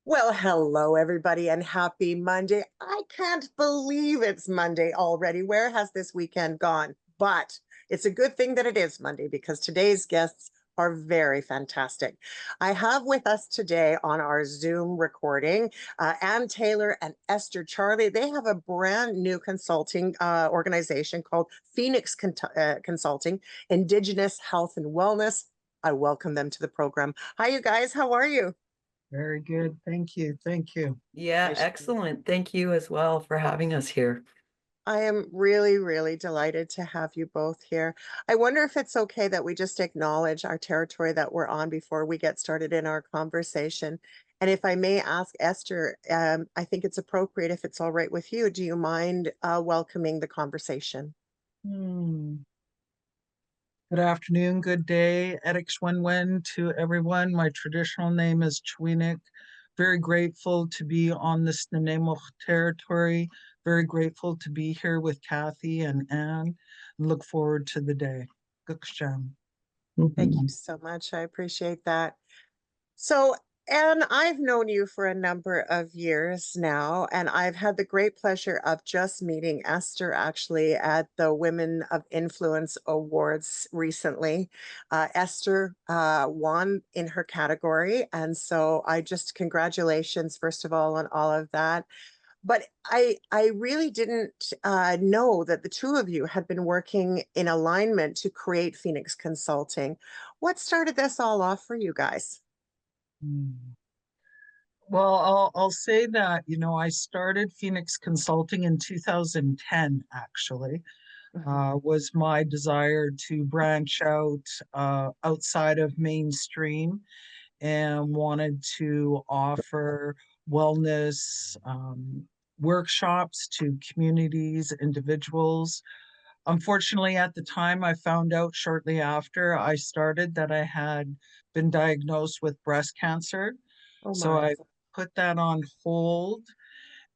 Well, hello, everybody, and happy Monday. I can't believe it's Monday already. Where has this weekend gone? But it's a good thing that it is Monday because today's guests are very fantastic. I have with us today on our Zoom recording Taylor and Esther Charlie. They have a brand new consulting organization called Consulting, Indigenous Health and Wellness. I welcome them to the program. Hi, you guys. How are you? Very good. Thank you. Thank you. Yeah, Nice. excellent. Thank you as well for having us here. I am really, really delighted to have you both here. I wonder if it's okay that we just acknowledge our territory that we're on before we get started in our conversation. And if I may ask Esther, I think it's appropriate if it's all right with you. Do you mind welcoming the conversation? Hmm. Good afternoon, good day. Erik Schwenwen to everyone. My traditional name is Chwinik. Very grateful to be on this Nanaimo territory. Very grateful to be here with Kathy and Anne. And look forward to the day. Guksham. Thank you Mhm. so much. I appreciate that. So, Anne, I've known you for a number of years now, and I've had the great pleasure of just meeting Esther actually at the Women of Influence Awards recently. Esther won in her category, and so I just congratulations, first of all, on all of that. But I really didn't know that the two of you had been working in alignment to create Phoenix Consulting. What started this all off for you guys? Well, I'll say that, I started Phoenix Consulting in 2010, actually. Was my desire to branch out outside of mainstream and wanted to offer wellness workshops to communities, individuals. Unfortunately, at the time, I found out shortly after I started that I had been diagnosed with breast cancer. Oh So my. I put that on hold.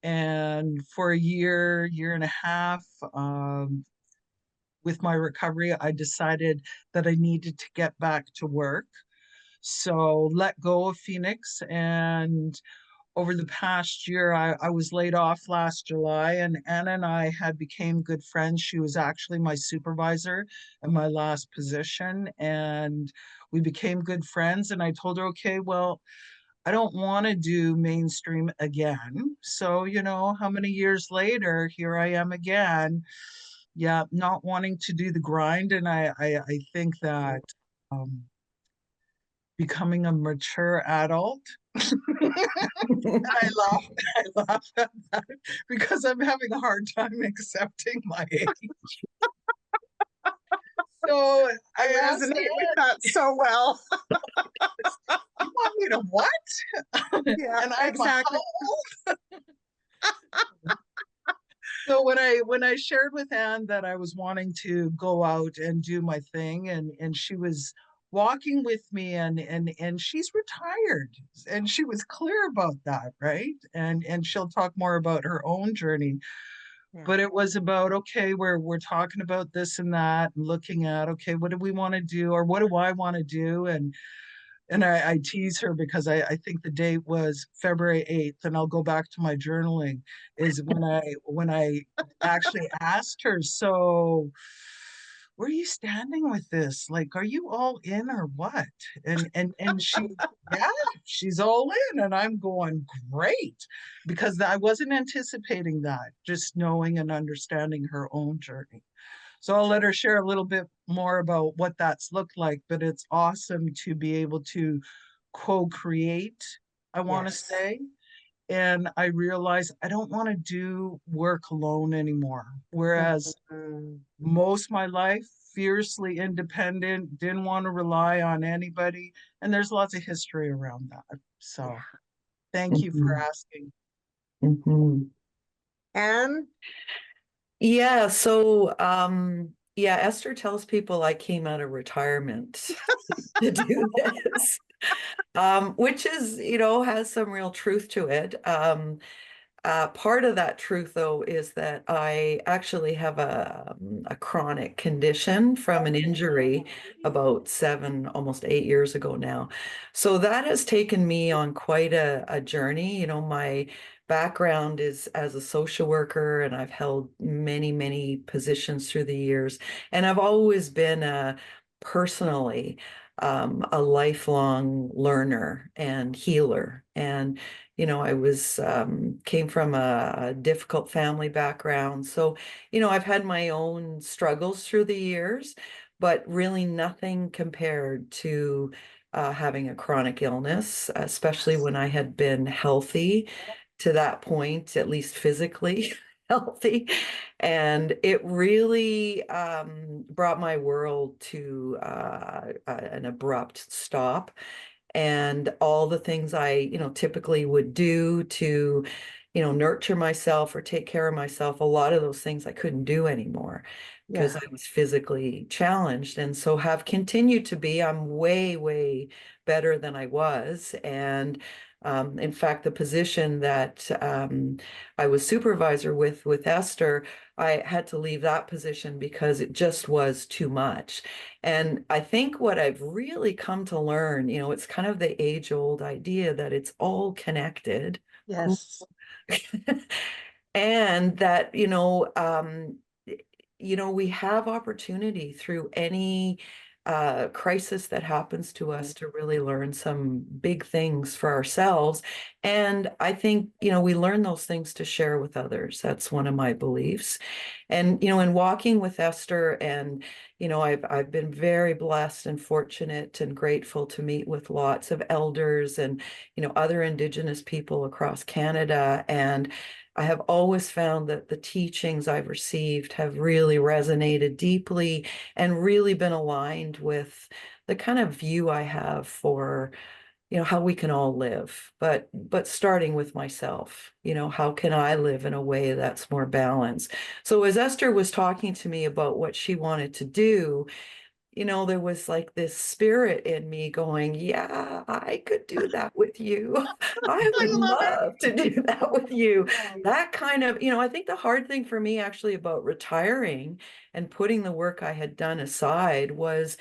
And for a year and a half, with my recovery, I decided that I needed to get back to work. So let go of Phoenix. And over the past year, I was laid off last July, and Anna and I had became good friends. She was actually my supervisor in my last position, and we became good friends. And I told her, okay, well, I don't want to do mainstream again. So, how many years later, here I am again. Yeah, not wanting to do the grind. And I think that um, becoming a mature adult, I laugh, I laugh at that because I'm having a hard time accepting my age. So I I asked resonate with that so well. you want me to what? Yeah, And I'm exactly. how old? So when I shared with Anne that I was wanting to go out and do my thing, and she was walking with me, and she's retired, and she was clear about that, right? And she'll talk more about her own journey. Yeah. But it was about, okay, we're talking about this and that, and looking at, okay, what do we want to do, or what do I want to do? And I tease her because I think the date was February 8th, and I'll go back to my journaling, is when I actually asked her, so where are you standing with this? Like, are you all in or what? And she, yeah, she's all in, and I'm going, great, because I wasn't anticipating that, just knowing and understanding her own journey. So I'll let her share a little bit more about what that's looked like, but it's awesome to be able to co-create, I want to Yes. say. And I realize I don't want to do work alone anymore. Whereas Mhm. most of my life, fiercely independent, didn't want to rely on anybody. And there's lots of history around that. So Yeah. thank you for Mhm. asking. Mhm. And Yeah, Esther tells people I came out of retirement to do this. Which is, has some real truth to it. Part of that truth, though, is that I actually have a chronic condition from an injury about 7, almost 8 years ago now. So that has taken me on quite a journey. You know, my background is as a social worker, and I've held many, many positions through the years. And I've always been personally a lifelong learner and healer. And you know, I was came from a difficult family background. So, you know, I've had my own struggles through the years, but really nothing compared to having a chronic illness, especially Yes. when I had been healthy to that point, at least physically healthy. And it really brought my world to an abrupt stop, and all the things I, you know, typically would do to, you know, nurture myself or take care of myself, a lot of those things I couldn't do anymore because Yeah. I was physically challenged. And so have continued to be. I'm way, way better than I was. And in fact, the position that I was supervisor with Esther, I had to leave that position because it just was too much. And I think what I've really come to learn, you know, it's kind of the age-old idea that it's all connected. Cool. Yes. And that, you know, we have opportunity through any crisis that happens to us to really learn some big things for ourselves. And I think, you know, we learn those things to share with others. That's one of my beliefs. And, you know, in walking with Esther, and, you know, I've been very blessed and fortunate and grateful to meet with lots of elders and, you know, other Indigenous people across Canada. And I have always found that the teachings I've received have really resonated deeply and really been aligned with the kind of view I have for, you know, how we can all live, but starting with myself, you know, how can I live in a way that's more balanced? So as Esther was talking to me about what she wanted to do, you know, there was like this spirit in me going, yeah, I could do that with you. I I would love it. love to do that with you. Right. That kind of, you know, I think the hard thing for me actually about retiring and putting the work I had done aside was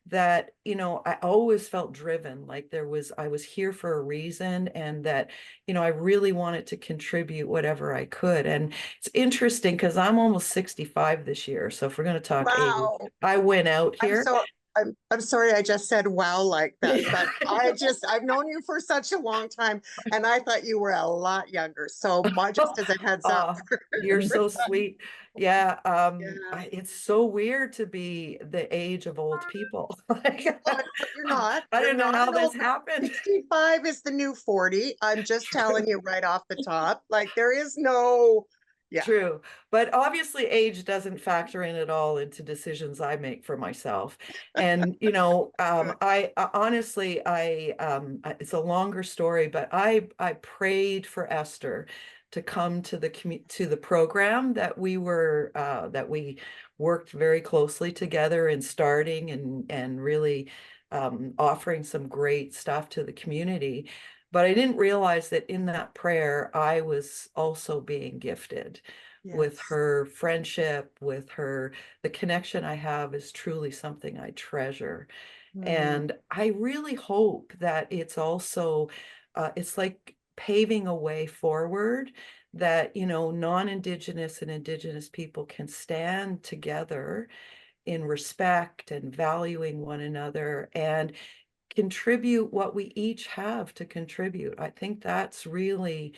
that, you know, I always felt driven, like I was here for a reason, and that, you know, I really wanted to contribute whatever I could. And it's interesting because I'm almost 65 this year. So if we're going to talk age, Wow. I went out I'm here. so I'm sorry I just said wow like that, but I've known you for such a long time and I thought you were a lot younger. So my just as a heads up Oh, you're for so that. sweet. Yeah, Yeah. it's so weird to be the age of old people. Like, But you're not. I You're don't know not how an this old happened. 65 is the new 40. I'm just telling True. you right off the top. Like there is no yeah. True. But obviously age doesn't factor in at all into decisions I make for myself. And, you know, Good. honestly, it's a longer story, but I prayed for Esther to come to to the program that that we worked very closely together in starting and really offering some great stuff to the community. But I didn't realize that in that prayer, I was also being gifted with Yes. her friendship, with her, the connection I have is truly something I treasure. Mm, And I really hope that it's also, it's like paving a way forward that, you know, non-Indigenous and Indigenous people can stand together in respect and valuing one another and contribute what we each have to contribute. I think that's really,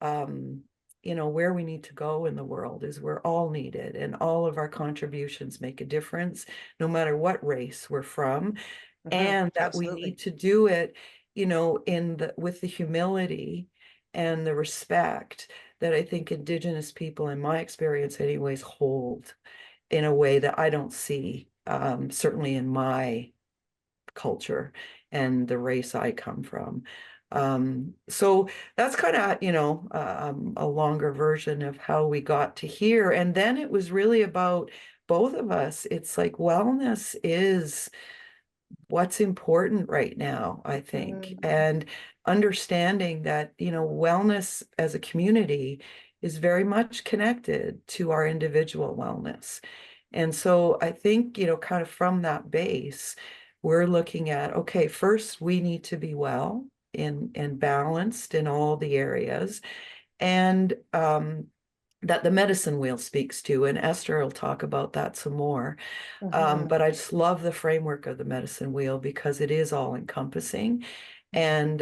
um, you know, where we need to go in the world is we're all needed and all of our contributions make a difference, no matter what race we're from, and that we absolutely. need to do it, you know, with the humility and the respect that I think Indigenous people, in my experience anyways, hold in a way that I don't see, certainly in my culture and the race I come from. So that's kind of, you know, a longer version of how we got to here. And then it was really about both of us. It's like wellness is what's important right now, I think. Mm, And understanding that, wellness as a community is very much connected to our individual wellness. And so I think, kind of from that base, we're looking at, okay, first we need to be well and balanced in all the areas. And that the medicine wheel speaks to, and Esther will talk about that some more. Mhm. But I just love the framework of the medicine wheel because it is all encompassing. And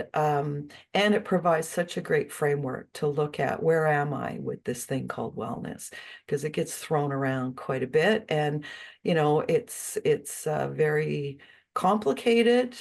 it provides such a great framework to look at where am I with this thing called wellness, because it gets thrown around quite a bit, and it's very complicated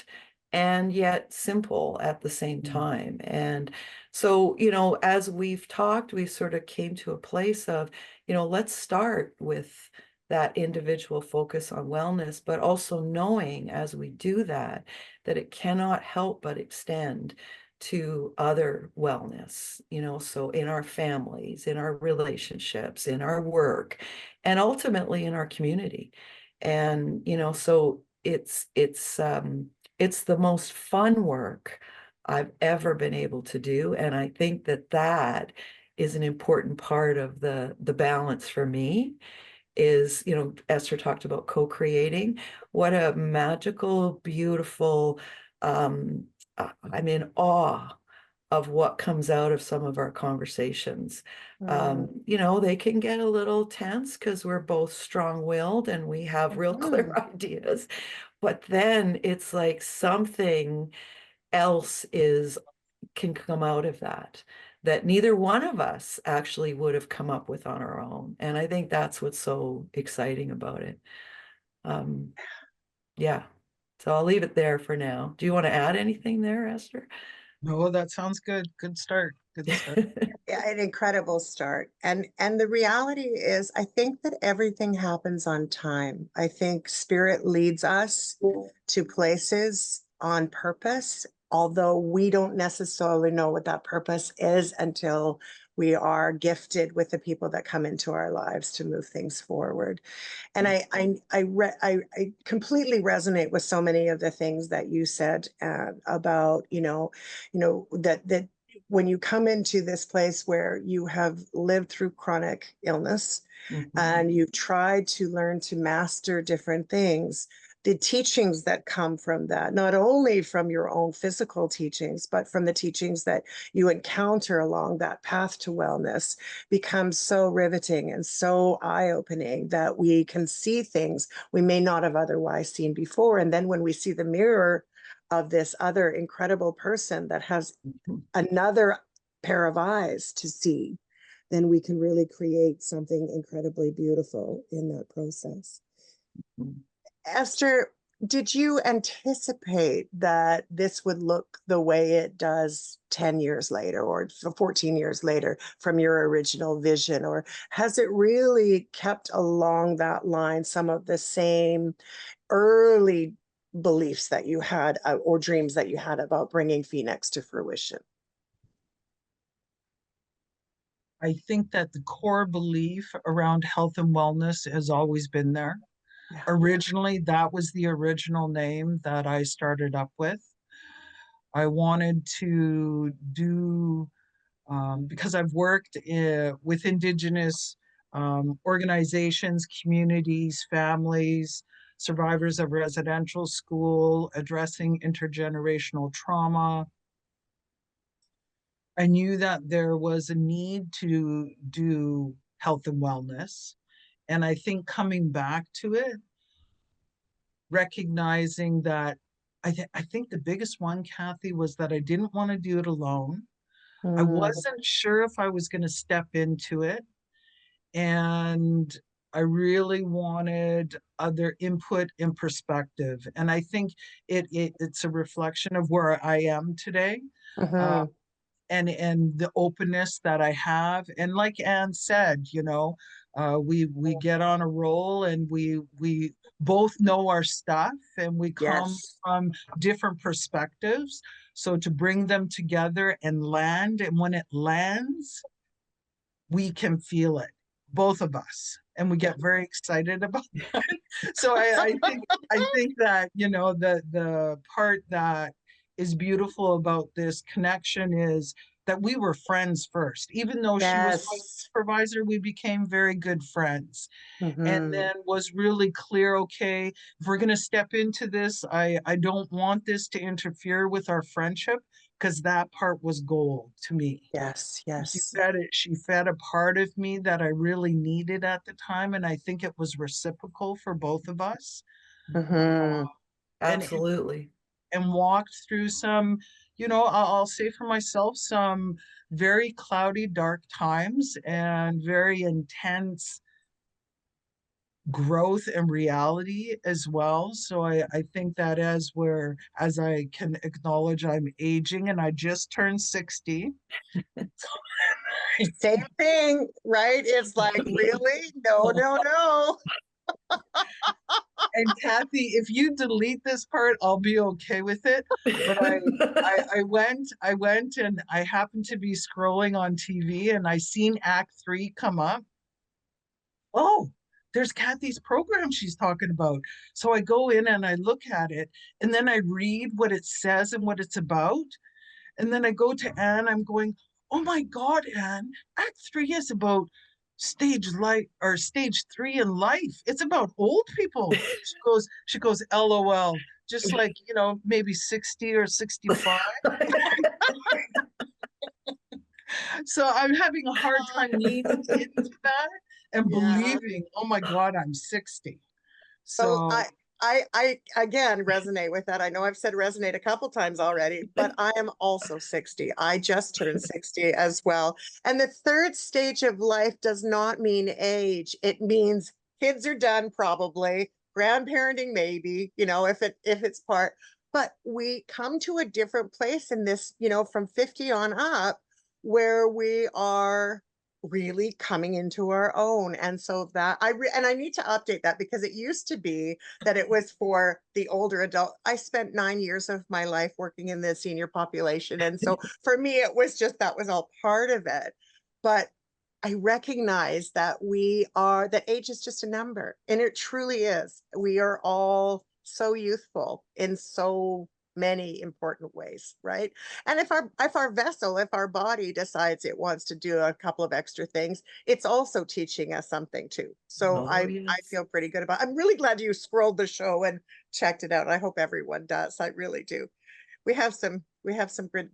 and yet simple at the same time. And so, as we've talked, we sort of came to a place of, let's start with that individual focus on wellness, but also knowing as we do that, that it cannot help but extend to other wellness, so in our families, in our relationships, in our work, and ultimately in our community. And, so it's the most fun work I've ever been able to do. And I think that that is an important part of the balance for me is, Esther talked about co-creating. What a magical, beautiful, I'm in awe of what comes out of some of our conversations. They can get a little tense because we're both strong-willed and we have real clear Mhm. ideas. But then it's like something else can come out of that neither one of us actually would have come up with on our own. And I think that's what's so exciting about it. Um, yeah. So I'll leave it there for now. Do you want to add anything there, Esther? No, that sounds good. Good start. Good start. Yeah, an incredible start. And the reality is, I think that everything happens on time. I think spirit leads us to places on purpose, although we don't necessarily know what that purpose is until we are gifted with the people that come into our lives to move things forward. And I completely resonate with so many of the things that you said about, that when you come into this place where you have lived through chronic illness Mhm. and you've tried to learn to master different things, the teachings that come from that, not only from your own physical teachings, but from the teachings that you encounter along that path to wellness, becomes so riveting and so eye-opening that we can see things we may not have otherwise seen before. And then when we see the mirror of this other incredible person that has Mhm. another pair of eyes to see, then we can really create something incredibly beautiful in that process. Mhm. Esther, did you anticipate that this would look the way it does 10 years later or 14 years later from your original vision? Or has it really kept along that line some of the same early beliefs that you had or dreams that you had about bringing Phoenix to fruition? I think that the core belief around health and wellness has always been there. Yeah. Originally, that was the original name that I started up with. I wanted to do, because I've worked with indigenous organizations, communities, families, survivors of residential school, addressing intergenerational trauma. I knew that there was a need to do health and wellness. And I think coming back to it, recognizing that I think the biggest one, Kathy, was that I didn't want to do it alone. I Mm, wasn't sure if I was going to step into it. And I really wanted other input and perspective. And I think it's a reflection of where I am today. Uh, mhm. and the openness that I have. And like Anne said, we get on a roll and we both know our stuff and we come Yes. from different perspectives. So to bring them together and land, and when it lands, we can feel it, both of us. And we get very excited about that. So I think that, the part that is beautiful about this connection is that we were friends first. Even though she was my Yes. supervisor, we became very good friends. And Hmm. then was really clear, okay, if we're going to step into this, I don't want this to interfere with our friendship, because that part was gold to me. Yes, She yes. fed it, she fed a part of me that I really needed at the time. And I think it was reciprocal for both of us. Hmm. And Absolutely. and walked through some, I'll say for myself, some very cloudy, dark times and very intense growth and reality as well. So I think that as I can acknowledge I'm aging and I just turned 60. Same thing, right? It's like, really? No, no, no. And Kathy, if you delete this part, I'll be okay with it. But I went and I happened to be scrolling on TV and I seen Act 3 come up. Oh, there's Kathy's program she's talking about. So I go in and I look at it and then I read what it says and what it's about. And then I go to Anne, I'm going, oh my God, Anne, Act 3 is about stage 3 in life. It's about old people. She goes, LOL, just like, maybe 60 or 65. So I'm having a hard time leaning into that and Yeah. believing, oh my God, I'm 60. Well, So I again resonate with that. I know I've said resonate a couple times already, but I am also 60. I just turned 60 as well. And the third stage of life does not mean age. It means kids are done probably, grandparenting maybe, if it's part, but we come to a different place in this, from 50 on up where we are really coming into our own. And so that and I need to update that because it used to be that it was for the older adult. I spent 9 years of my life working in the senior population, and so for me it was just that was all part of it. But I recognize that age is just a number, and it truly is. We are all so youthful in so many important ways, right? And if our body decides it wants to do a couple of extra things, it's also teaching us something too. So Oh, I yes. feel pretty good about. I'm really glad you scrolled the show and checked it out. I hope everyone does. I really do. We have some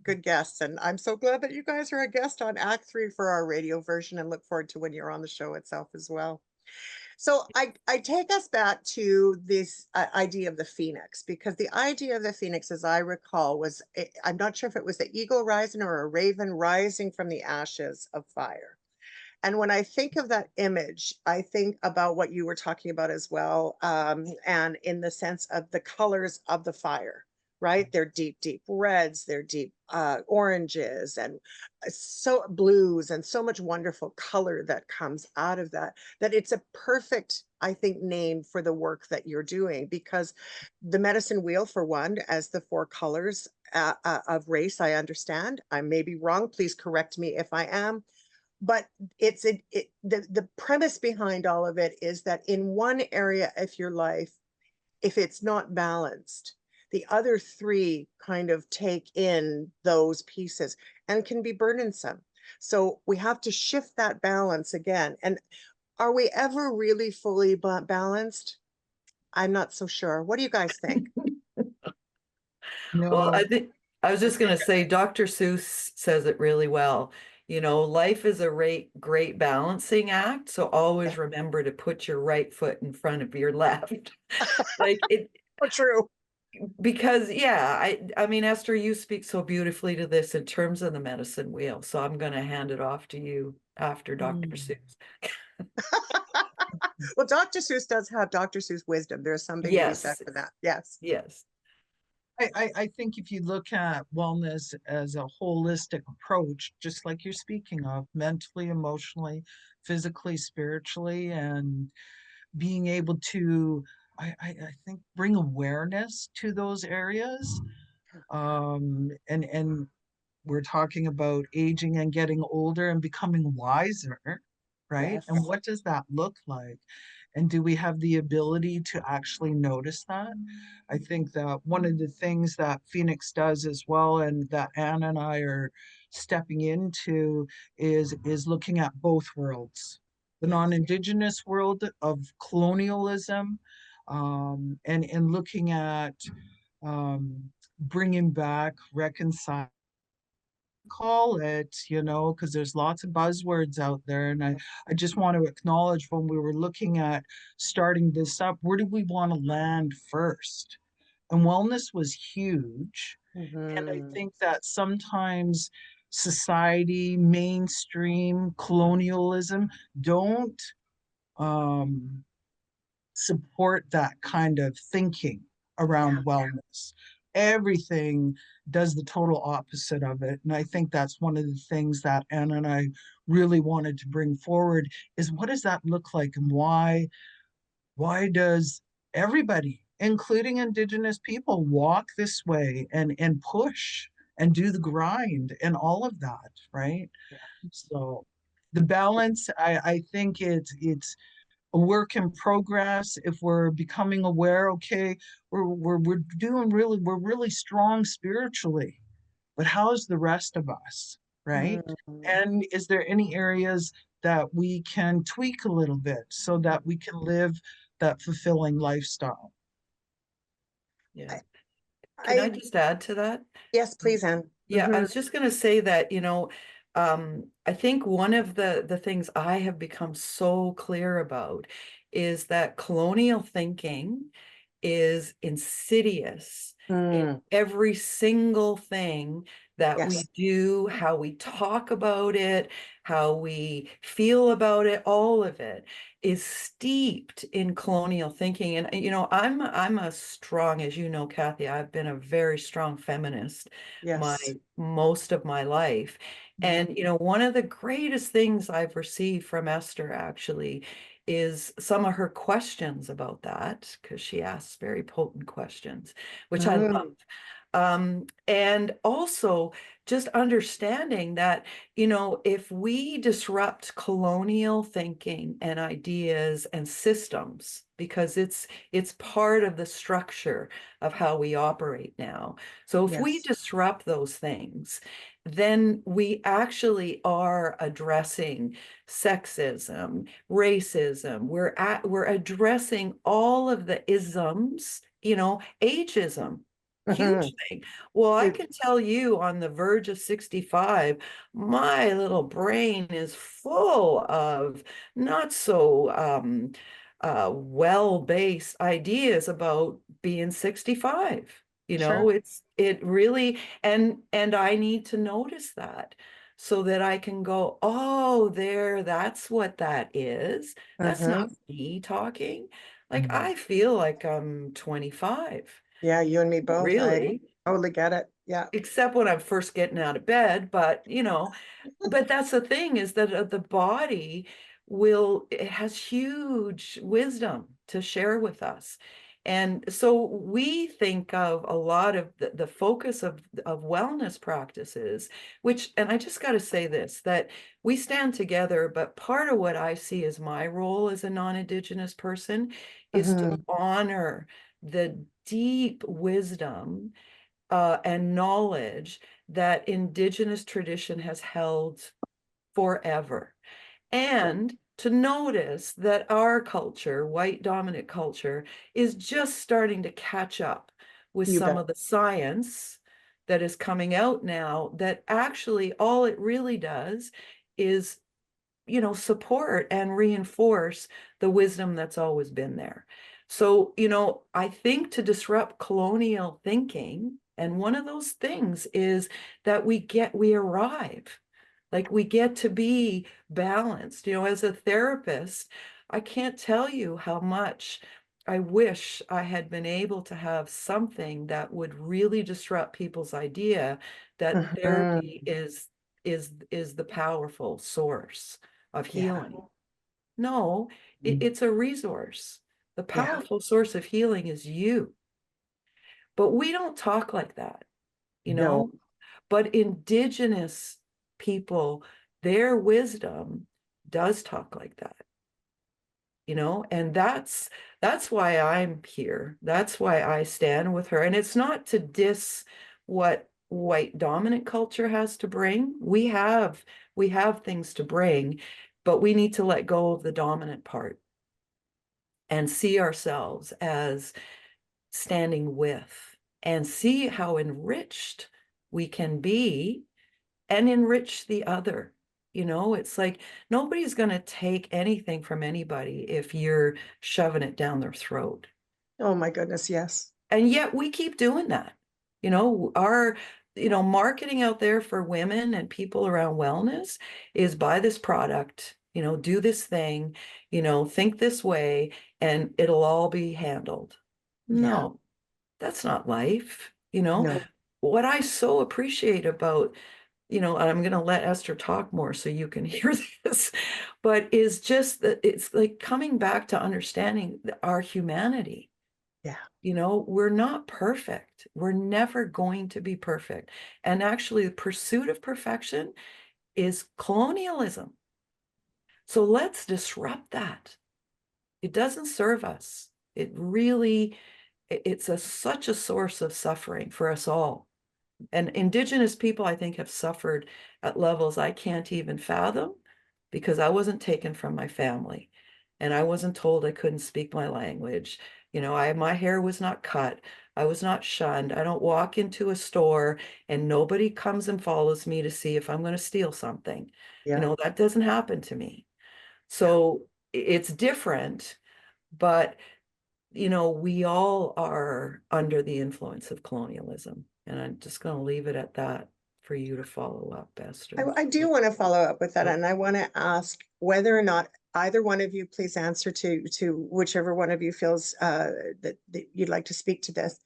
good guests, and I'm so glad that you guys are a guest on Act 3 for our radio version, and look forward to when you're on the show itself as well. So I take us back to this idea of the phoenix, because the idea of the phoenix, as I recall, I'm not sure if it was the eagle rising or a raven rising from the ashes of fire. And when I think of that image, I think about what you were talking about as well, and in the sense of the colors of the fire, right? They're deep, deep reds, they're deep oranges, and so blues, and so much wonderful color that comes out of that. That it's a perfect, I think, name for the work that you're doing, because the medicine wheel, for one, as the four colors of race, I understand. I may be wrong. Please correct me if I am, but the premise behind all of it is that in one area of your life, if it's not balanced, the other three kind of take in those pieces and can be burdensome. So we have to shift that balance again. And are we ever really fully balanced? I'm not so sure. What do you guys think? Well, no. I think I was just going to say Dr. Seuss says it really well. Life is a great balancing act. So Yeah, always remember to put your right foot in front of your left. Like it, oh, true. because yeah, I mean, Esther, you speak so beautifully to this in terms of the medicine wheel. So I'm going to hand it off to you after Dr. Mm. Seuss. Well, Dr. Seuss does have Dr. Seuss wisdom. There's something to be said Yes, for that. Yes. yes, I think if you look at wellness as a holistic approach, just like you're speaking of, mentally, emotionally, physically, spiritually, and being able to, I think, bring awareness to those areas. And we're talking about aging and getting older and becoming wiser, right? And Yes. what does that look like? And do we have the ability to actually notice that? I think that one of the things that Phoenix does as well, and that Anne and I are stepping into, is looking at both worlds, the Yes. non-Indigenous world of colonialism, and looking at bringing back, reconciling, call it, because there's lots of buzzwords out there. And I just want to acknowledge, when we were looking at starting this up, where do we want to land first? And wellness was huge. And I Mm-hmm. think that sometimes society, mainstream colonialism don't um, support that kind of thinking Yeah. around wellness. Everything does the total opposite of it. And I think that's one of the things that Anna and I really wanted to bring forward, is what does that look like, and why does everybody, including Indigenous people, walk this way and push and do the grind and all of that, right? Yeah. So the balance, I think it's a work in progress. If we're becoming aware, okay, we're really strong spiritually, but how's the rest of us, right? Mm-hmm. And is there any areas that we can tweak a little bit so that we can live that fulfilling lifestyle? Yeah. I, Can I I just add to that? yes, please, Anne. Yeah, I Mm-hmm. was just going to say that, I think one of the things I have become so clear about is that colonial thinking is insidious in Mm. every single thing that we Yes. do, how we talk about it, how we feel about it, all of it is steeped in colonial thinking. And I'm a strong, as you know, Kathy, I've been a very strong feminist my Yes. most of my life. Mm. And one of the greatest things I've received from Esther actually is some of her questions about that, because she asks very potent questions, which I love. Mm. And also just understanding that, if we disrupt colonial thinking and ideas and systems, because it's part of the structure of how we operate now. So if we Yes. disrupt those things, then we actually are addressing sexism, racism. We're addressing all of the isms, ageism. Mhm. Huge thing. Well, I Huge. can tell you on the verge of 65, my little brain is full of not so well-based ideas about being 65. Sure. It really, and I need to notice that so that I can go, oh, that's what that is. That's not Hmm. me talking. Like Mm. I feel like I'm 25. Yeah, you and me both. I Really, totally get it. Yeah. except when I'm first getting out of bed. But, but that's the thing, is that the body it has huge wisdom to share with us. And so we think of a lot of the focus of wellness practices, and I just got to say this, that we stand together, but part of what I see as my role as a non-Indigenous person is to Hmm. honor the deep wisdom and knowledge that Indigenous tradition has held forever. Yeah. And to notice that our culture, white dominant culture, is just starting to catch up with You some bet. of the science that is coming out now, that actually all it really does is support and reinforce the wisdom that's always been there. So, I think to disrupt colonial thinking, and one of those things is that we arrive, like we get to be balanced. As a therapist, I can't tell you how much I wish I had been able to have something that would really disrupt people's idea that Hmm. therapy is the powerful source of Yeah. healing. No, it's a resource. The Yeah. powerful source of healing is you. But we don't talk like that, you No. know? But Indigenous people, their wisdom does talk like that. and that's why I'm here. That's why I stand with her. And it's not to diss what white dominant culture has to bring. We have things to bring, but we need to let go of the dominant part and see ourselves as standing with and see how enriched we can be and enrich the other. It's like nobody's going to take anything from anybody if you're shoving it down their throat. Oh my goodness, yes. And yet we keep doing that. Our marketing out there for women and people around wellness is buy this product, do this thing, think this way, and it'll all be handled. Yeah. No, that's not life. No. What I so appreciate about, and I'm going to let Esther talk more so you can hear this, but is just that it's like coming back to understanding our humanity. Yeah. We're not perfect. We're never going to be perfect. And actually, the pursuit of perfection is colonialism. So let's disrupt that. It doesn't serve us. It's such a source of suffering for us all. And indigenous people, I think, have suffered at levels I can't even fathom because I wasn't taken from my family and I wasn't told I couldn't speak my language. My hair was not cut. I was not shunned. I don't walk into a store and nobody comes and follows me to see if I'm going to steal something. Yeah. That doesn't happen to me. Yeah. So it's different, but we all are under the influence of colonialism. And I'm just going to leave it at that for you to follow up, Esther. I do want to follow up with that, and I want to ask whether or not either one of you please answer to whichever one of you feels that you'd like to speak to this.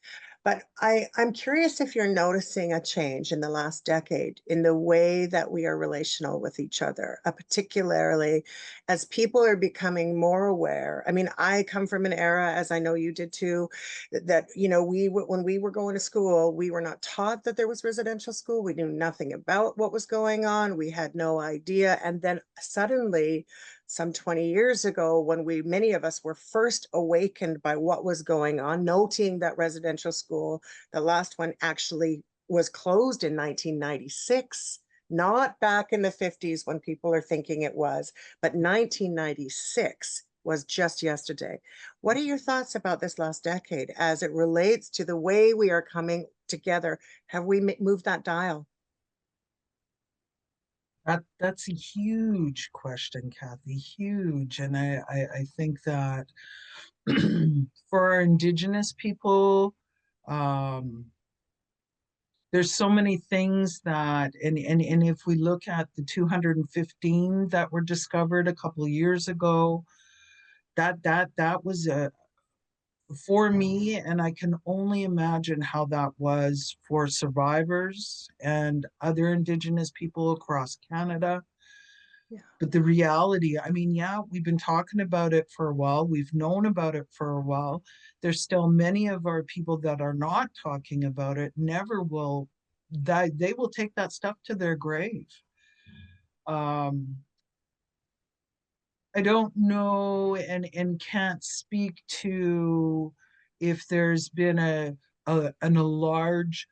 But I'm curious if you're noticing a change in the last decade in the way that we are relational with each other, particularly as people are becoming more aware. I mean, I come from an era, as I know you did too, that when we were going to school, we were not taught that there was residential school. We knew nothing about what was going on. We had no idea. And then suddenly, some 20 years ago, when many of us were first awakened by what was going on, noting that residential school, the last one actually was closed in 1996, not back in the 50s when people are thinking it was, but 1996 was just yesterday. What are your thoughts about this last decade as it relates to the way we are coming together? Have we moved that dial? That's a huge question, Kathy, huge. And I think that for our indigenous people, um, there's so many things that, and if we look at the 215 that were discovered a couple of years ago, that was for me, and I can only imagine how that was for survivors and other indigenous people across Canada. Yeah. But the reality, I mean, yeah, we've been talking about it for a while. We've known about it for a while. There's still many of our people that are not talking about it, never will, that they will take that stuff to their grave. Um, I don't know and can't speak to if there's been a large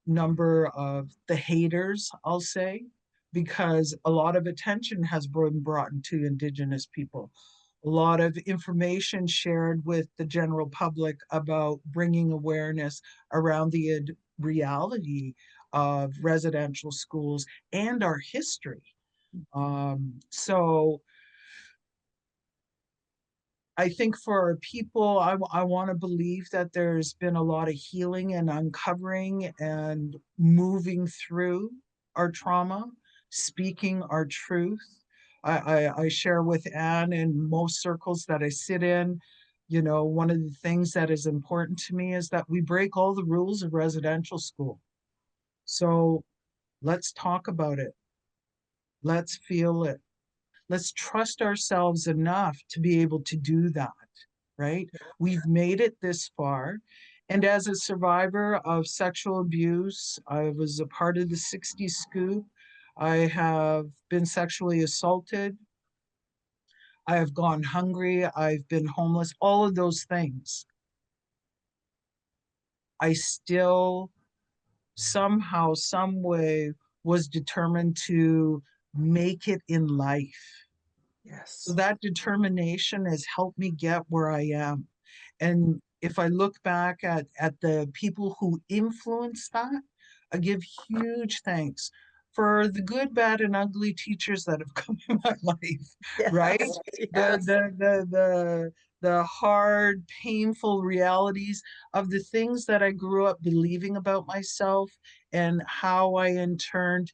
number of the haters, I'll say, because a lot of attention has been brought to Indigenous people. A lot of information shared with the general public about bringing awareness around the reality of residential schools and our history. So I think for people, I want to believe that there's been a lot of healing and uncovering and moving through our trauma, speaking our truth. I share with Anne in most circles that I sit in, one of the things that is important to me is that we break all the rules of residential school. So let's talk about it. Let's feel it. Let's trust ourselves enough to be able to do that, right? We've made it this far. And as a survivor of sexual abuse, I was a part of the 60s scoop. I have been sexually assaulted. I have gone hungry, I've been homeless, all of those things. I still somehow, some way was determined to make it in life. So Yes. that determination has helped me get where I am. And if I look back at the people who influenced that, I give huge thanks for the good, bad, and ugly teachers that have come in my life, right? Yes. The Yes. the the the the hard, painful realities of the things that I grew up believing about myself and how I in turn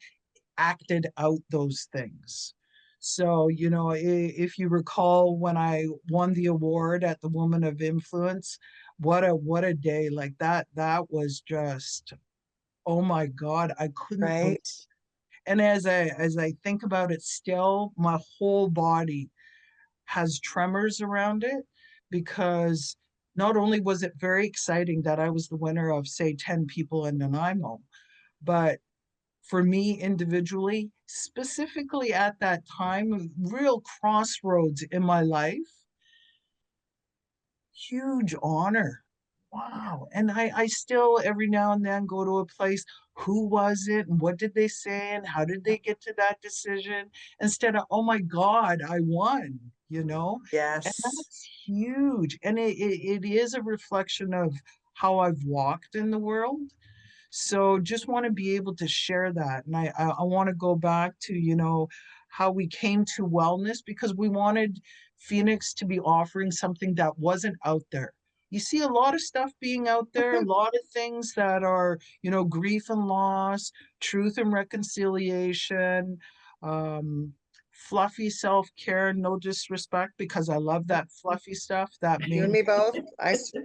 acted out those things. So, if you recall when I won the award at the Woman of Influence, what a day. Like that was just, oh my God, I couldn't believe. Right. And as I think about it still, my whole body has tremors around it because not only was it very exciting that I was the winner of, say, 10 people in Nanaimo, but for me individually, specifically at that time, real crossroads in my life, huge honor. Wow. And I still every now and then go to a place, who was it and what did they say and how did they get to that decision? Instead of, oh my God, I won. And Yes. that's huge. And it is a reflection of how I've walked in the world. So just want to be able to share that. And I want to go back to, how we came to wellness because we wanted Phoenix to be offering something that wasn't out there. You see a lot of stuff being out there, a lot of things that are, grief and loss, truth and reconciliation, um, fluffy self-care, no disrespect, because I love that fluffy stuff, that You and main. me both.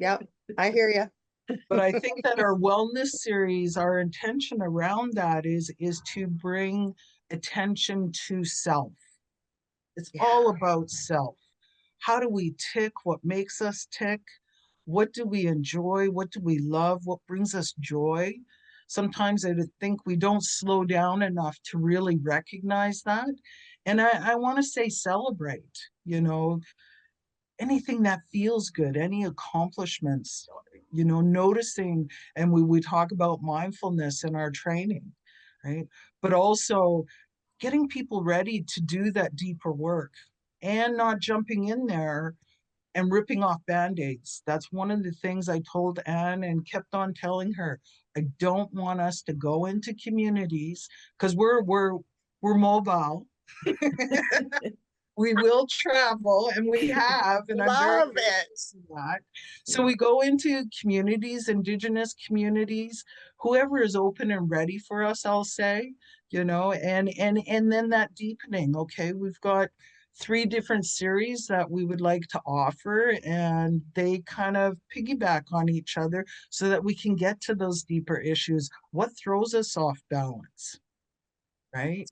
Yep. I hear you. But I think that our wellness series, our intention around that is to bring attention to self. It's Yeah. all about self. How do we tick? What makes us tick? What do we enjoy? What do we love? What brings us joy? Sometimes I think we don't slow down enough to really recognize that. And I want to say celebrate, anything that feels good, any accomplishments, noticing, and we talk about mindfulness in our training, right? But also getting people ready to do that deeper work and not jumping in there and ripping off band-aids. That's one of the things I told Anne and kept on telling her. I don't want us to go into communities because we're mobile. We will travel and we have, and I'm very Love grateful it. for that. So we go into communities, indigenous communities, whoever is open and ready for us, I'll say, and then that deepening. Okay, we've got 3 different series that we would like to offer, and they kind of piggyback on each other so that we can get to those deeper issues. What throws us off balance, right?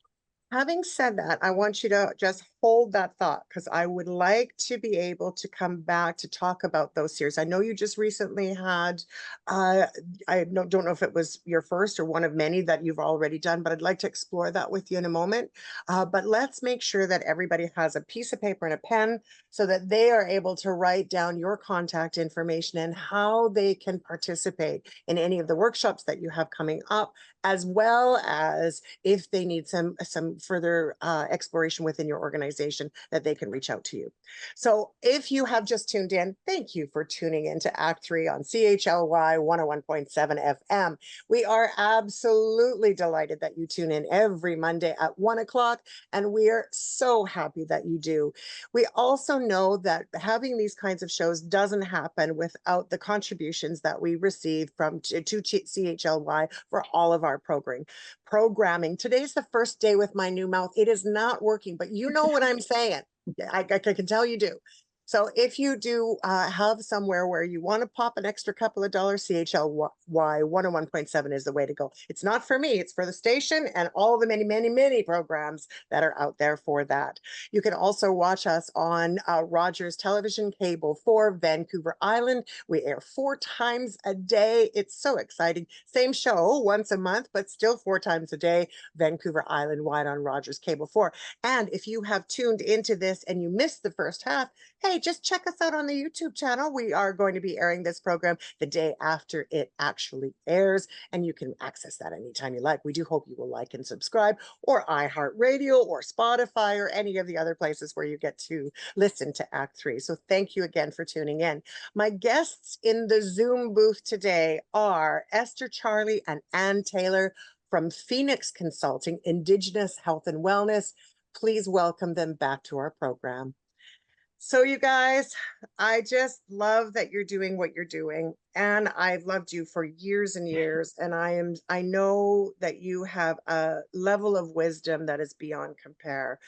Having said that, I want you to just hold that thought because I would like to be able to come back to talk about those series. I know you just recently had, uh, don't know if it was your first or one of many that you've already done, but I'd like to explore that with you in a moment. But let's make sure that everybody has a piece of paper and a pen so that they are able to write down your contact information and how they can participate in any of the workshops that you have coming up, as well as if they need some further exploration within your organization, that they can reach out to you. So if you have just tuned in, thank you for tuning in to Act 3 on CHLY 101.7 FM. We are absolutely delighted that you tune in every Monday at 1 o'clock, and we are so happy that you do. We also know that having these kinds of shows doesn't happen without the contributions that we receive to CHLY for all of our programming. Today's the first day with my new mouth. It is not working, but you know what I'm saying. I can tell you do. So if you do have somewhere where you want to pop an extra couple of dollars, CHLY 101.7 is the way to go. It's not for me, it's for the station and all the many, many, many programs that are out there for that. You can also watch us on Rogers Television Cable for Vancouver Island. We air 4 times a day. It's so exciting. Same show once a month, but still 4 times a day. Vancouver Island wide on Rogers Cable 4. And if you have tuned into this and you missed the first half, hey, just check us out on the YouTube channel. We are going to be airing this program the day after it actually airs, and you can access that anytime you like. We do hope you will like and subscribe, or iHeartRadio, or Spotify, or any of the other places where you get to listen to Act 3. So thank you again for tuning in. My guests in the Zoom booth today are Esther Charlie and Ann Taylor from Phoenix Consulting, Indigenous Health and Wellness. Please welcome them back to our program. So you guys, I just love that you're doing what you're doing. And I've loved you for years and years. And I know that you have a level of wisdom that is beyond compare.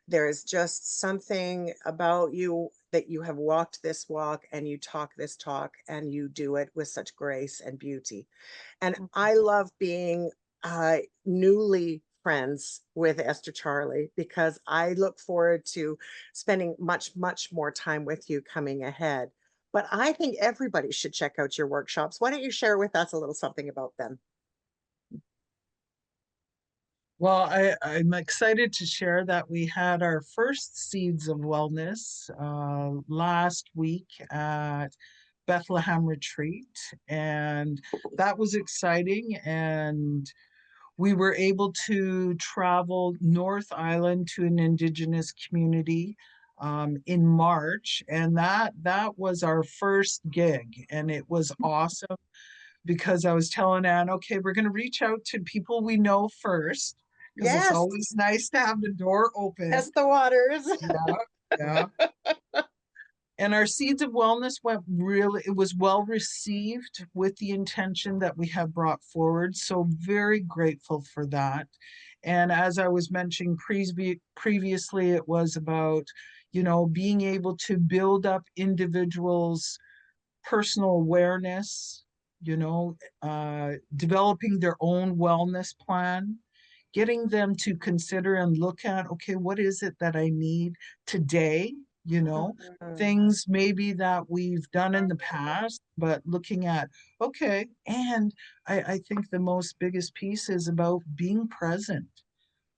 There is just something about you that you have walked this walk and you talk this talk and you do it with such grace and beauty. And I love being newly friends with Esther Charlie because I look forward to spending much, much more time with you coming ahead. But I think everybody should check out your workshops. Why don't you share with us a little something about them? Well, I'm excited to share that we had our first Seeds of Wellness last week at Bethlehem Retreat, and that was exciting. And we were able to travel North Island to an Indigenous community in March, and that was our first gig, and it was awesome because I was telling Anne, okay, we're going to reach out to people we know first because it's Yes, always nice to have the door open. test the waters. Yeah, yeah. And our Seeds of Wellness it was well received with the intention that we have brought forward. So very grateful for that. And as I was mentioning previously, it was about, being able to build up individuals' personal awareness, developing their own wellness plan, getting them to consider and look at, okay, what is it that I need today? Mhm. Things maybe that we've done in the past, but looking at, okay, and I think the most biggest piece is about being present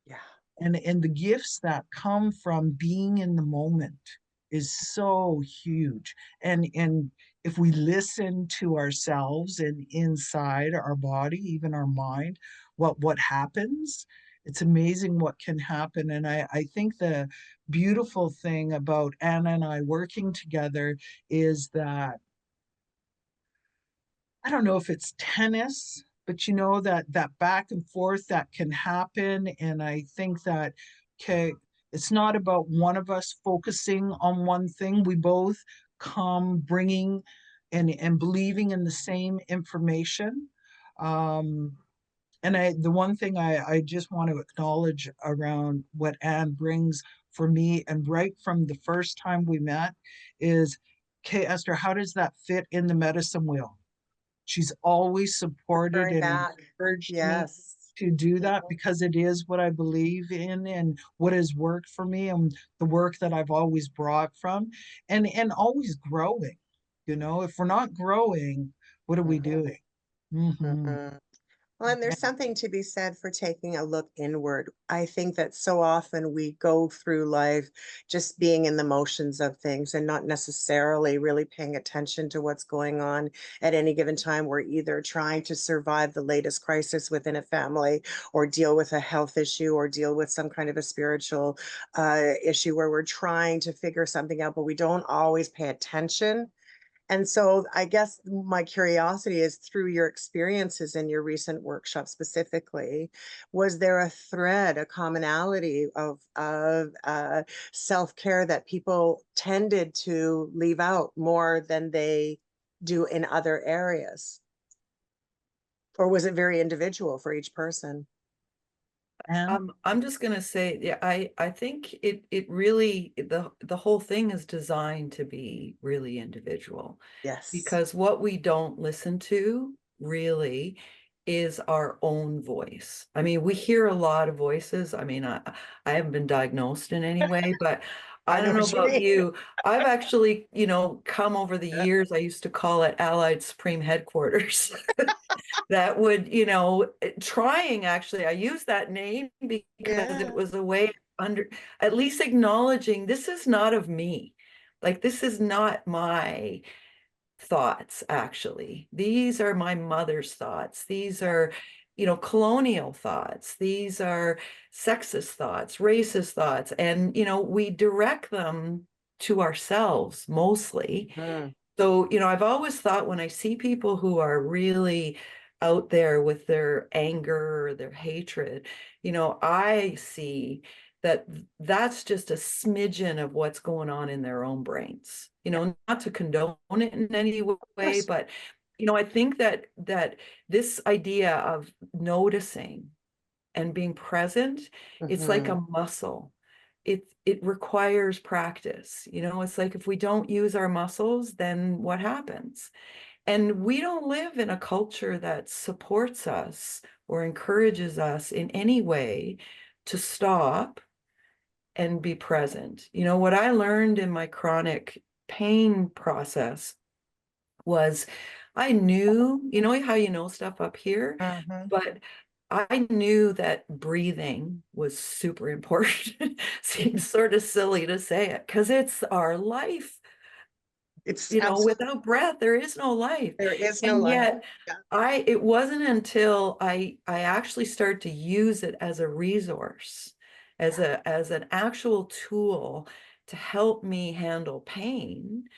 Yeah. and the gifts that come from being in the moment is so huge. And if we listen to ourselves and inside our body, even our mind, what happens, it's amazing what can happen. And I think the beautiful thing about Anna and I working together is that I don't know if it's tennis, but that back and forth that can happen. And I think that, okay, it's not about one of us focusing on one thing. We both come bringing and believing in the same information. Um, and the one thing I just want to acknowledge around what Anne brings for me, and right from the first time we met, is, okay, Esther, how does that fit in the medicine wheel? She's always supported Referring and back. encouraged me Yes. to do that Mhm. because it is what I believe in and what has worked for me and the work that I've always brought from and always growing. If we're not growing, what are we Mhm. doing? Hmm. Mhm. Well, and there's something to be said for taking a look inward. I think that so often we go through life just being in the motions of things and not necessarily really paying attention to what's going on at any given time. We're either trying to survive the latest crisis within a family or deal with a health issue or deal with some kind of a spiritual issue where we're trying to figure something out, but we don't always pay attention. And so I guess my curiosity is through your experiences in your recent workshop specifically, was there a thread, a commonality of self-care that people tended to leave out more than they do in other areas? Or was it very individual for each person? Anne? I'm just gonna say, yeah, I think it really the whole thing is designed to be really individual, Yes. because what we don't listen to really is our own voice. I mean, we hear a lot of voices. I mean, I haven't been diagnosed in any way, but I I know don't know what you about mean. you. I've actually, come over the years. I used to call it Allied Supreme Headquarters. That would, trying actually, I use that name because it Yeah. was a way under at least acknowledging this is not of me. Like, this is not my thoughts, actually. These are my mother's thoughts. These are, colonial thoughts. These are sexist thoughts, racist thoughts. And, we direct them to ourselves mostly. Mm. So, I've always thought when I see people who are really out there with their anger or their hatred, I see that that's just a smidgen of what's going on in their own brains. Not to condone it in any Of way, course. but I think that this idea of noticing and being present, it's like Hmm. a muscle. It requires practice. It's like if we don't use our muscles, then what happens? And we don't live in a culture that supports us or encourages us in any way to stop and be present. What I learned in my chronic pain process was I knew, how stuff up here, Hmm. but I knew that breathing was super important. Seems sort of silly to say it because it's our life. It's absolutely, Without breath, there is no life. there is no And life. yet, Yeah. it wasn't until I actually started to use it as a resource, as an actual tool to help me handle pain,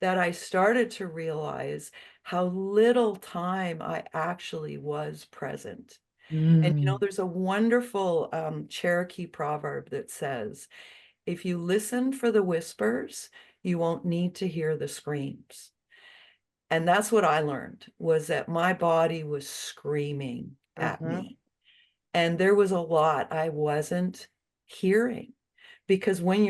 that I started to realize how little time I actually was present. And Mm. there's a wonderful Cherokee proverb that says, if you listen for the whispers, you won't need to hear the screams. And that's what I learned, was that my body was screaming at Hmm. me. And there was a lot I wasn't hearing, because when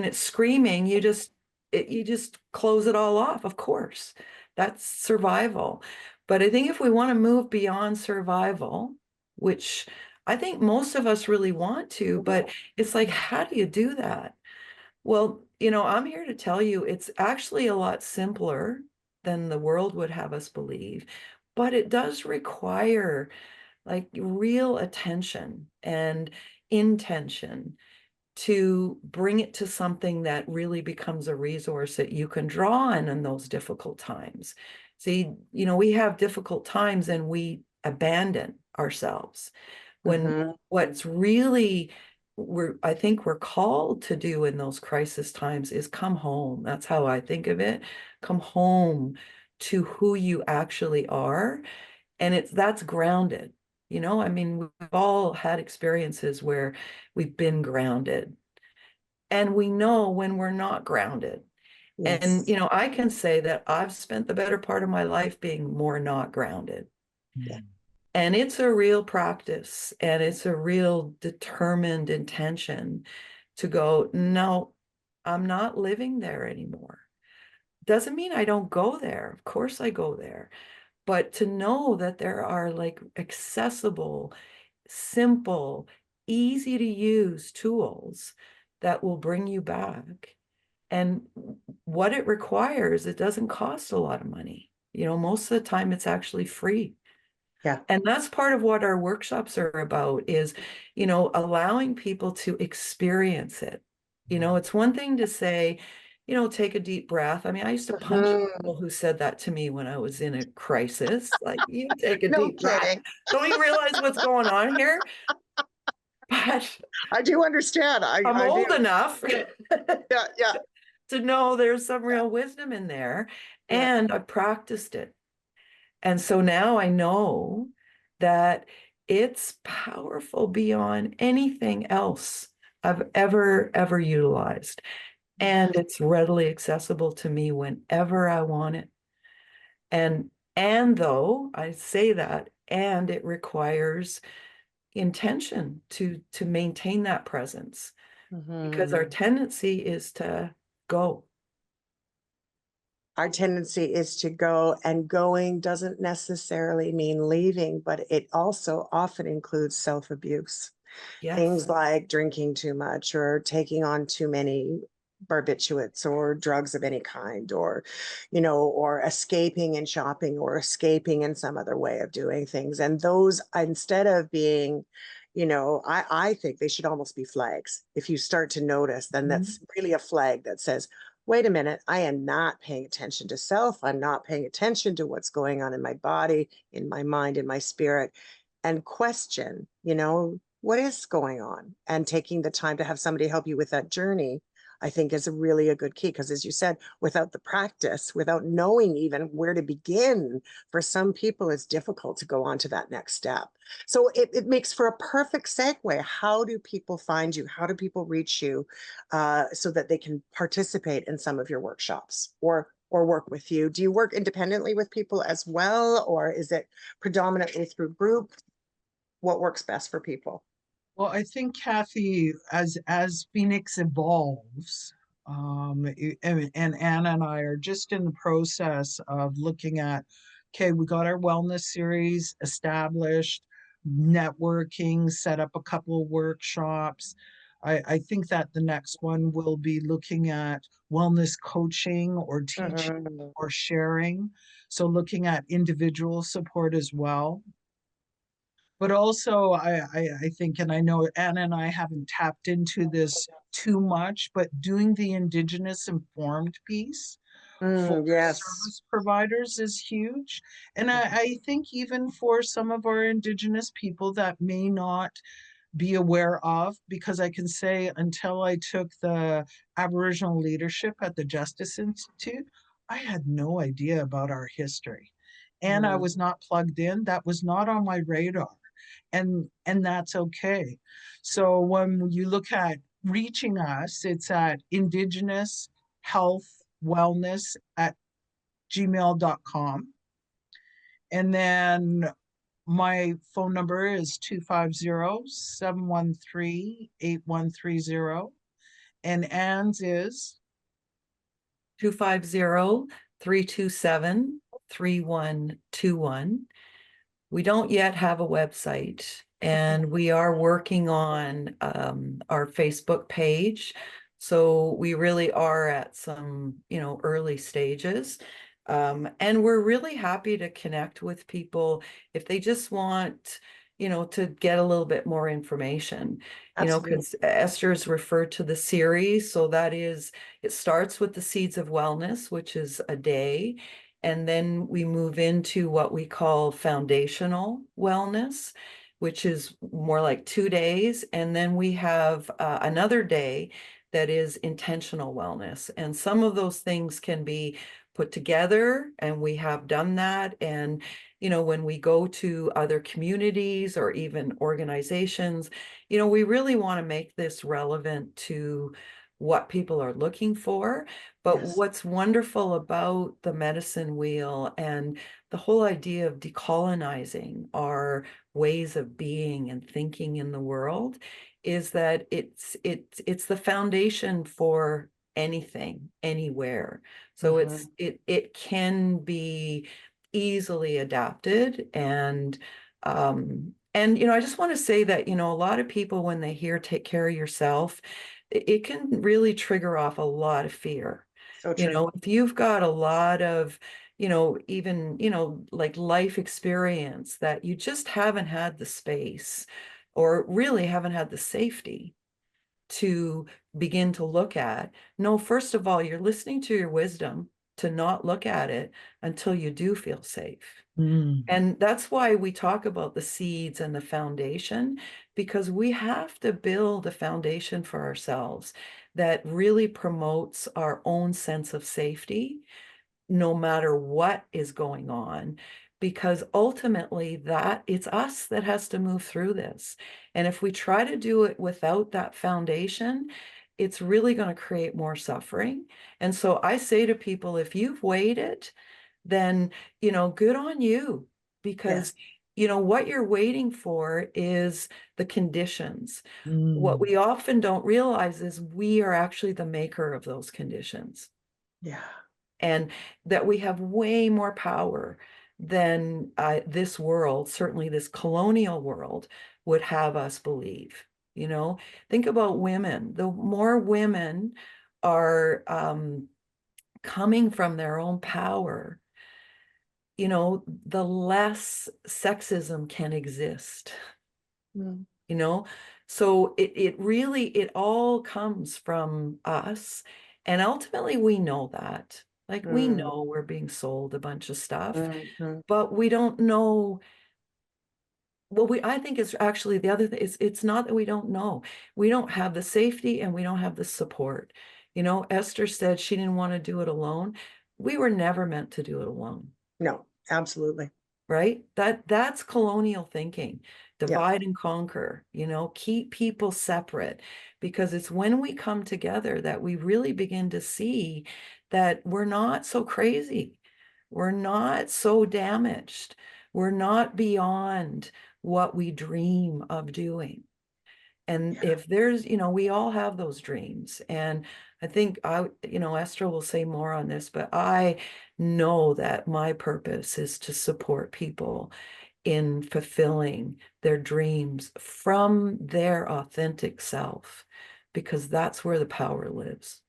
it's screaming, you just close it all off. Of course, that's survival. But I think if we want to move beyond survival, which I think most of us really want to, but it's like, how do you do that? Well, I'm here to tell you it's actually a lot simpler than the world would have us believe, but it does require like real attention and intention to bring it to something that really becomes a resource that you can draw on in those difficult times. See, we have difficult times and we abandon ourselves, when Hmm. what's really I think we're called to do in those crisis times is come home. That's how I think of it. Come home to who you actually are. And that's grounded. I mean, we've all had experiences where we've been grounded and we know when we're not grounded. And, Yes. I can say that I've spent the better part of my life being more not grounded. Yeah. And it's a real practice and it's a real determined intention to go, no, I'm not living there anymore. Doesn't mean I don't go there. Of course I go there. But to know that there are like accessible, simple, easy to use tools that will bring you back. And what it requires, it doesn't cost a lot of money. Most of the time it's actually free. Yeah. And that's part of what our workshops are about is, allowing people to experience it. It's one thing to say, take a deep breath. I mean, I used to punch Mhm. people who said that to me when I was in a crisis. Like, you take a No deep breath. kidding. Don't you realize what's going on here? But I do understand. I'm I do. old enough Yeah. Yeah. to know there's some Yeah. real wisdom in there. Yeah. And I practiced it. And so now I know that it's powerful beyond anything else I've ever utilized. And it's readily accessible to me whenever I want it. And though I say that, and it requires intention to maintain that presence, because our Mhm. tendency is to go. Our tendency is to go, and going doesn't necessarily mean leaving, but it also often includes self-abuse. Yes. Things like drinking too much or taking on too many barbiturates or drugs of any kind, or or escaping in shopping, or escaping in some other way of doing things. And those, instead of being, I think they should almost be flags. If you start to notice, then Mhm. that's really a flag that says, wait a minute, I am not paying attention to self. I'm not paying attention to what's going on in my body, in my mind, in my spirit. And question, what is going on? And taking the time to have somebody help you with that journey, I think, is a really a good key. Because as you said, without the practice, without knowing even where to begin, for some people, it's difficult to go on to that next step. So it makes for a perfect segue. How do people find you? How do people reach you, so that they can participate in some of your workshops, or work with you? Do you work independently with people as well, or is it predominantly through group? What works best for people? Well, I think, Kathy, as Phoenix evolves, and Anna and I are just in the process of looking at, okay, we got our wellness series established, networking, set up a couple of workshops. I think that the next one will be looking at wellness coaching or teaching Mhm. or sharing. So looking at individual support as well. But also, I think, and I know Anna and I haven't tapped into this too much, but doing the indigenous informed piece for Yes. service providers is huge. And I think even for some of our indigenous people that may not be aware of, because I can say until I took the Aboriginal leadership at the Justice Institute, I had no idea about our history. And I was Mm. not plugged in. That was not on my radar. And that's okay. So when you look at reaching us, it's at indigenous-healthwellness at gmail.com. And then my phone number is 250-713-8130. And Ann's is 250-327-3121. We don't yet have a website, and we are working on our Facebook page. So we really are at some, early stages. And we're really happy to connect with people if they just want, to get a little bit more information, Absolutely. because Esther's referred to the series. So that is, it starts with the Seeds of Wellness, which is a day. And then we move into what we call foundational wellness, which is more like 2 days. And then we have another day that is intentional wellness. And some of those things can be put together, and we have done that. And, when we go to other communities or even organizations, we really want to make this relevant to what people are looking for. But Yes. what's wonderful about the medicine wheel and the whole idea of decolonizing our ways of being and thinking in the world is that it's the foundation for anything, anywhere. So Mhm. it can be easily adapted. And I just want to say that, a lot of people, when they hear take care of yourself, it can really trigger off a lot of fear. So true. If you've got a lot of, even, like life experience that you just haven't had the space or really haven't had the safety to begin to look at. No, first of all, you're listening to your wisdom to not look at it until you do feel safe. mm, And that's why we talk about the seeds and the foundation, because we have to build a foundation for ourselves that really promotes our own sense of safety, no matter what is going on, because ultimately that it's us that has to move through this. And if we try to do it without that foundation, it's really going to create more suffering. And so I say to people, if you've waited, then, good on you, because Yes. what you're waiting for is the conditions. What Mm, we often don't realize is we are actually the maker of those conditions, Yeah. and that we have way more power than this world, certainly this colonial world, would have us believe. Think about women. The more women are coming from their own power, the less sexism can exist. Mm. you know so it really, it all comes from us, and ultimately we know that, like, we Mm. know we're being sold a bunch of stuff, Mhm. but we don't know. Well, I think it's actually the other thing. It's not that we don't know. We don't have the safety and we don't have the support. Esther said she didn't want to do it alone. We were never meant to do it alone. No, absolutely. Right? That's colonial thinking. Yeah. Divide and conquer, keep people separate, because it's when we come together that we really begin to see that we're not so crazy. We're not so damaged. We're not beyond what we dream of doing. And Yeah. if there's, we all have those dreams. And I think Esther will say more on this, but I know that my purpose is to support people in fulfilling their dreams from their authentic self, because that's where the power lives.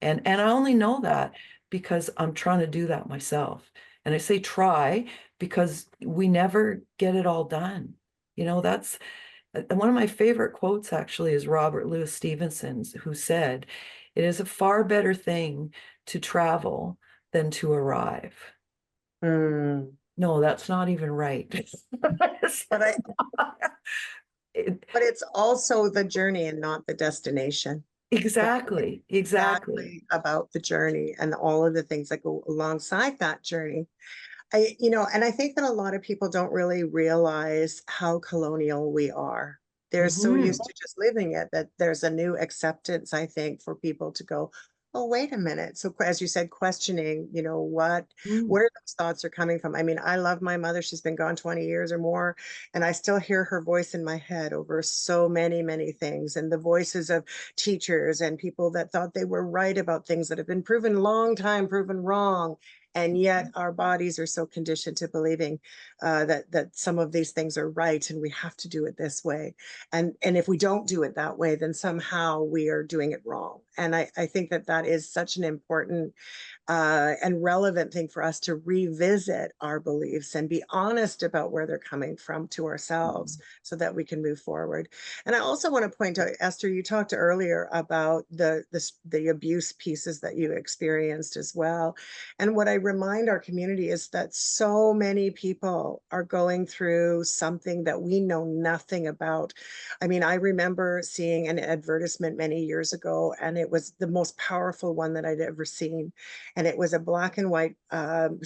And I only know that because I'm trying to do that myself. And I say try because we never get it all done. That's one of my favorite quotes actually is Robert Louis Stevenson's, who said, "It is a far better thing to travel than to arrive." Mm. No, that's not even right. But I, It- but it's also the journey and not the destination. exactly, exactly. Exactly about the journey and all of the things that go alongside that journey. And I think that a lot of people don't really realize how colonial we are. They're so Hmm. used to just living it that there's a new acceptance, I think, for people to go, oh, wait a minute. So as you said, questioning, Mm. where those thoughts are coming from. I mean, I love my mother. She's been gone 20 years or more, and I still hear her voice in my head over so many, many things. And the voices of teachers and people that thought they were right about things that have been proven long time, proven wrong, and yet our bodies are so conditioned to believing that some of these things are right and we have to do it this way, and if we don't do it that way, then somehow we are doing it wrong. And I think that that is such an important and relevant thing for us to revisit our beliefs and be honest about where they're coming from to ourselves so that we can move forward. And I also want to point out, Esther, you talked earlier about the abuse pieces that you experienced as well. And what I remind our community is that so many people are going through something that we know nothing about. I mean, I remember seeing an advertisement many years ago, and it was the most powerful one that I'd ever seen, and it was a black and white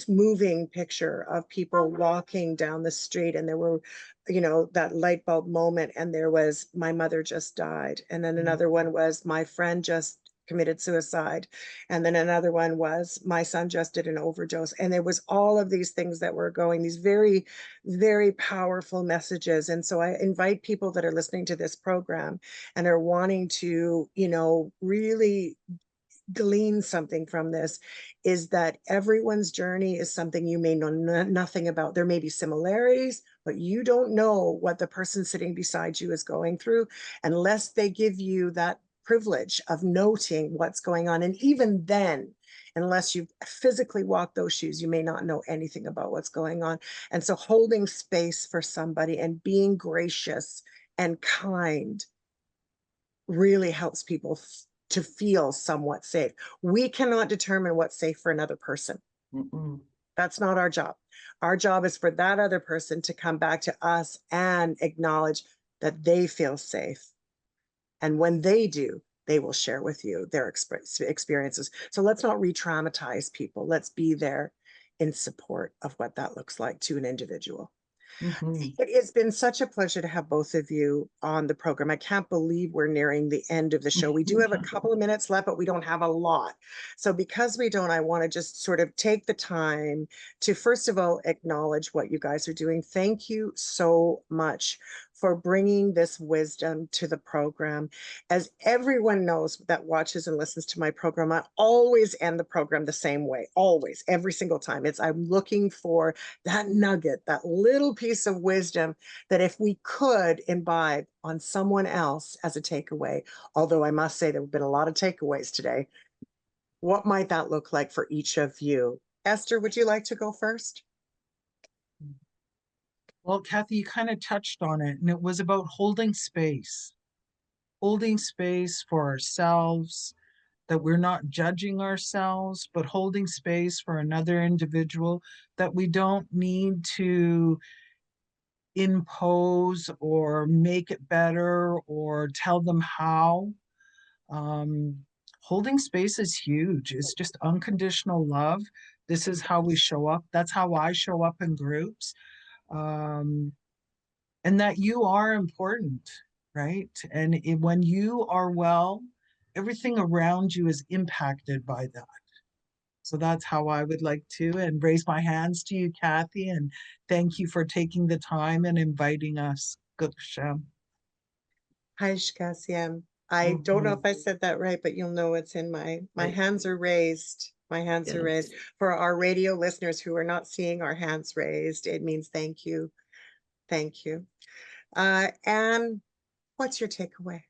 moving picture of people walking down the street, and there were, that light bulb moment, and there was, my mother just died, and then another one was, my friend just committed suicide, and then another one was, my son just did an overdose. And there was all of these things that were going, these very, very powerful messages. And so I invite people that are listening to this program and are wanting to, really glean something from this, is that everyone's journey is something you may know nothing about. There may be similarities, but you don't know what the person sitting beside you is going through unless they give you that privilege of noting what's going on. And even then, unless you physically walk those shoes, you may not know anything about what's going on. And so holding space for somebody and being gracious and kind really helps people to feel somewhat safe. We cannot determine what's safe for another person. Mm-mm. That's not our job. Our job is for that other person to come back to us and acknowledge that they feel safe. And when they do, they will share with you their experiences. So let's not re traumatize people. Let's be there in support of what that looks like to an individual. Mhm. It has been such a pleasure to have both of you on the program. I can't believe we're nearing the end of the show. We do have a couple of minutes left, but we don't have a lot. So because we don't, I want to just sort of take the time to, first of all, acknowledge what you guys are doing. Thank you so much for bringing this wisdom to the program. As everyone knows that watches and listens to my program, I always end the program the same way, always, every single time. It's I'm looking for that nugget, that little piece of wisdom that if we could imbibe on someone else as a takeaway, although I must say there have been a lot of takeaways today, what might that look like for each of you? Esther, would you like to go first? Well, Kathy, you kind of touched on it, and it was about holding space for ourselves, that we're not judging ourselves, but holding space for another individual, that we don't need to impose or make it better or tell them how. Um, Holding space is huge. It's just unconditional love. This is how we show up. That's how I show up in groups. Um, and that you are important, right? And when you are well, everything around you is impacted by that. So that's how I would like to and raise my hands to you, Kathy, and thank you for taking the time and inviting us. Good Hashem. Hi, Shkasiam. I don't know if Mhm. I said that right, but you'll know it's in my Right. hands are raised. My hands are raised. Yes. For our radio listeners who are not seeing our hands raised, it means thank you. Thank you. Anne, what's your takeaway?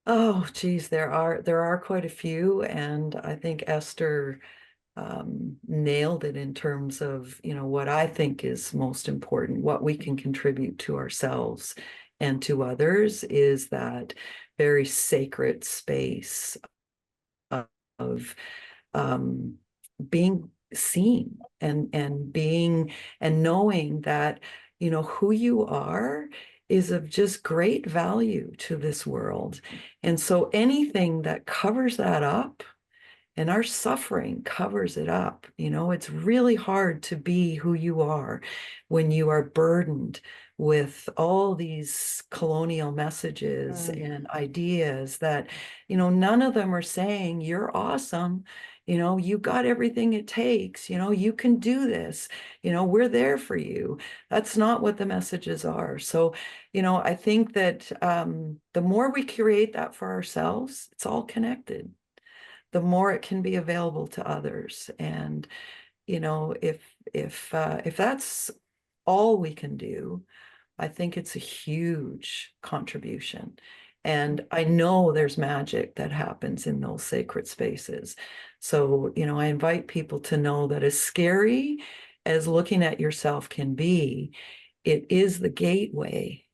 Oh, geez, there are quite a few, and I think Esther nailed it in terms of, what I think is most important, what we can contribute to ourselves and to others is that very sacred space of um, being seen and being and knowing that who you are is of just great value to this world. And so anything that covers that up, and our suffering covers it up. It's really hard to be who you are when you are burdened with all these colonial messages Mm, and ideas that, none of them are saying you're awesome. You got everything it takes. You can do this. We're there for you. That's not what the messages are. So, I think that the more we create that for ourselves, it's all connected, the more it can be available to others. And if that's all we can do, I think it's a huge contribution. And I know there's magic that happens in those sacred spaces. So, I invite people to know that as scary as looking at yourself can be, it is the gateway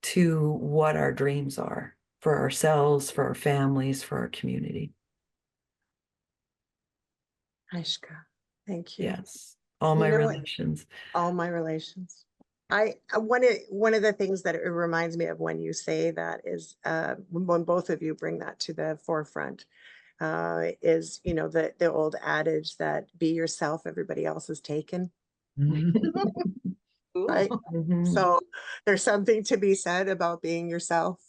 to what our dreams are for ourselves, for our families, for our community. Aishka, thank you. Yes, all my You know, relations. all my relations. One of the things that it reminds me of when you say that is when both of you bring that to the forefront is the old adage that be yourself, everybody else is taken, right? Mhm. So there's something to be said about being yourself.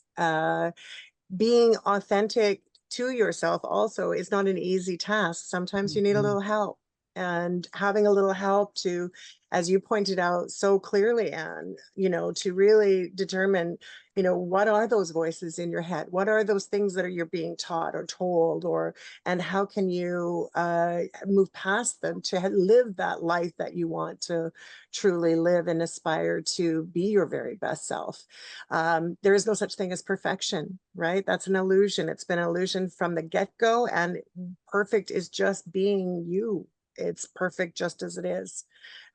Being authentic to yourself also is not an easy task. Sometimes you need a Mhm. little help. And having a little help to, as you pointed out so clearly, Anne, to really determine, what are those voices in your head? What are those things that you're being taught or told, and how can you move past them to live that life that you want to truly live and aspire to be your very best self? There is no such thing as perfection, right? That's an illusion. It's been an illusion from the get-go, and perfect is just being you. It's perfect just as it is.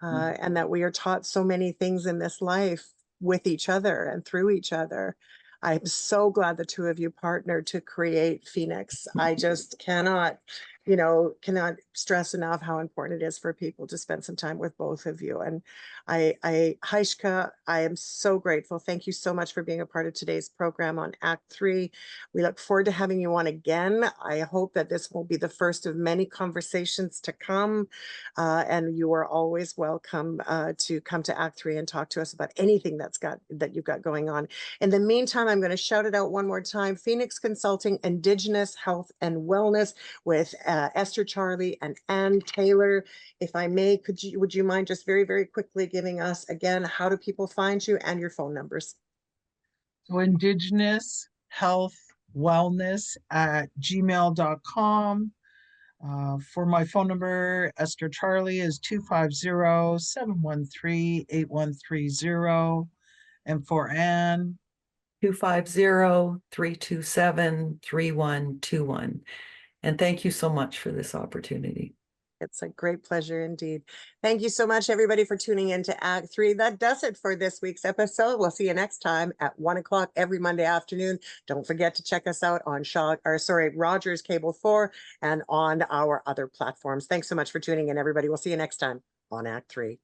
And that we are taught so many things in this life with each other and through each other. I'm so glad the two of you partnered to create Phoenix. I just cannot you know, cannot stress enough how important it is for people to spend some time with both of you. And Heishka, I am so grateful. Thank you so much for being a part of today's program on Act 3. We look forward to having you on again. I hope that this will be the first of many conversations to come. And you are always welcome to come to Act 3 and talk to us about anything that you've got going on. In the meantime, I'm going to shout it out one more time. Phoenix Consulting, Indigenous Health and Wellness with Esther Charlie and Ann Taylor. If I may, would you mind just very, very quickly giving us again, how do people find you and your phone numbers? So indigenous health wellness at gmail.com. For my phone number, Esther Charlie is 250-713-8130. And for Anne, 250-327-3121. And thank you so much for this opportunity. It's a great pleasure indeed. Thank you so much, everybody, for tuning in to Act 3. That does it for this week's episode. We'll see you next time at 1 o'clock every Monday afternoon. Don't forget to check us out on Rogers Cable 4 and on our other platforms. Thanks so much for tuning in, everybody. We'll see you next time on Act 3.